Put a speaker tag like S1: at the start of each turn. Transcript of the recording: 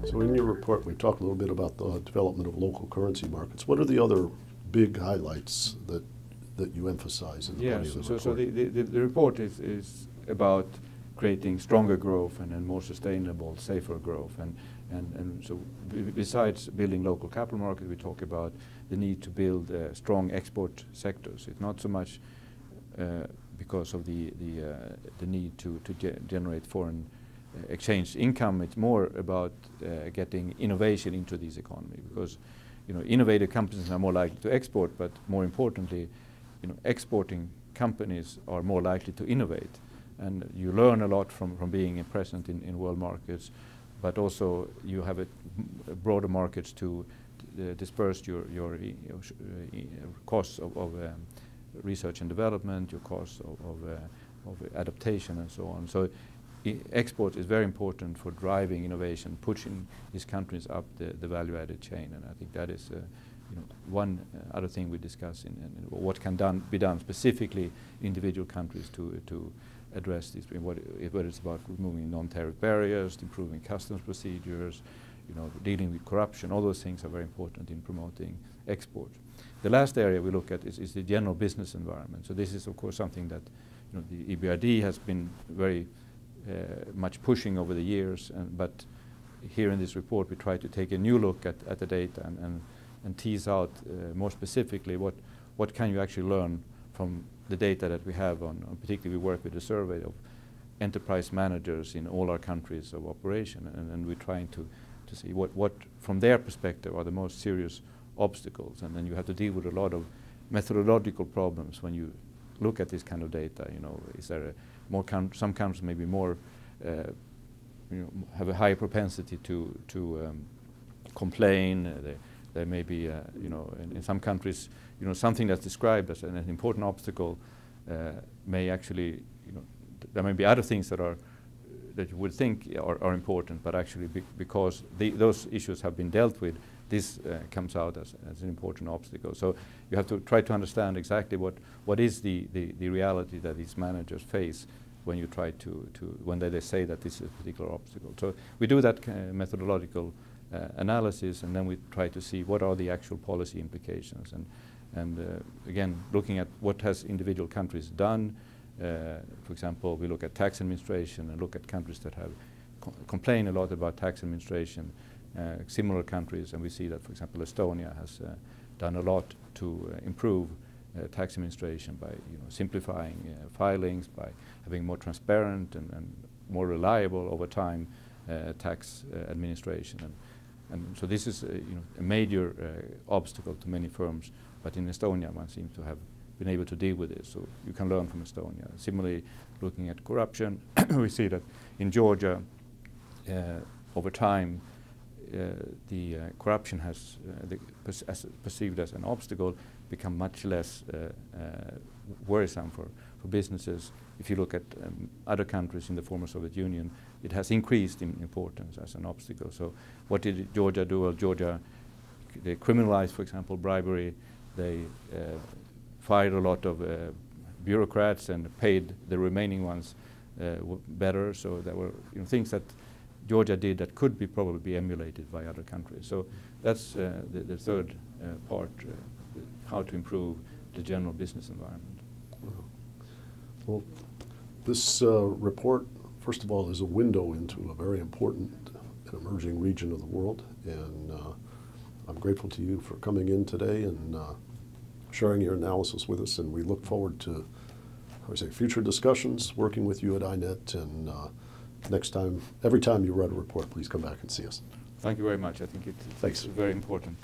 S1: So in your report, we talk a little bit about the development of local currency markets. What are the other big highlights that you emphasize in the body of the report?
S2: So the report is about creating stronger growth and more sustainable, safer growth. And so besides building local capital markets, we talk about the need to build strong export sectors. It's not so much because of the need to generate foreign exchange income. It's more about getting innovation into these economies, because innovative companies are more likely to export, but more importantly, exporting companies are more likely to innovate. And you learn a lot from being present in world markets, but also you have broader markets to disperse your costs of research and development, your costs of adaptation and so on. So export is very important for driving innovation, pushing these countries up the value-added chain, and I think that is one other thing we discuss in what can be done specifically in individual countries to address this, whether it's about removing non-tariff barriers, improving customs procedures, dealing with corruption. All those things are very important in promoting export. The last area we look at is the general business environment. So this is of course something that the EBRD has been very much pushing over the years, but here in this report we try to take a new look at the data and tease out more specifically what can you actually learn from the data that we have on particularly we work with a survey of enterprise managers in all our countries of operation, and we're trying to see what from their perspective are the most serious obstacles, and then you have to deal with a lot of methodological problems when you look at this kind of data. Is there some countries maybe more have a higher propensity to complain. There may be in some countries something that's described as an important obstacle may actually there may be other things that you would think are important, but actually because those issues have been dealt with, this comes out as an important obstacle. So you have to try to understand exactly what is the reality that these managers face when you try when they say that this is a particular obstacle. So we do that methodological analysis, and then we try to see what are the actual policy implications, and again looking at what has individual countries done. For example, we look at tax administration and look at countries that have complained a lot about tax administration, similar countries, and we see that, for example, Estonia has done a lot to improve tax administration by simplifying filings, by having more transparent and more reliable over time tax administration, and so this is a major obstacle to many firms, but in Estonia one seems to have been able to deal with this, so you can learn from Estonia. Similarly, looking at corruption, we see that in Georgia over time the corruption has perceived as an obstacle become much less worrisome for businesses. If you look at other countries in the former Soviet Union, it has increased in importance as an obstacle. So what did Georgia do? Well, Georgia, they criminalized, for example, bribery. They fired a lot of bureaucrats and paid the remaining ones better. So there were things that Georgia did that could probably be emulated by other countries. So that's the third part, how to improve the general business environment.
S1: Well, this report, first of all, is a window into a very important and emerging region of the world, and I'm grateful to you for coming in today and sharing your analysis with us, and we look forward to, future discussions, working with you at INET, and next time, every time you write a report, please come back and see us.
S2: Thank you very much. I think it's very important.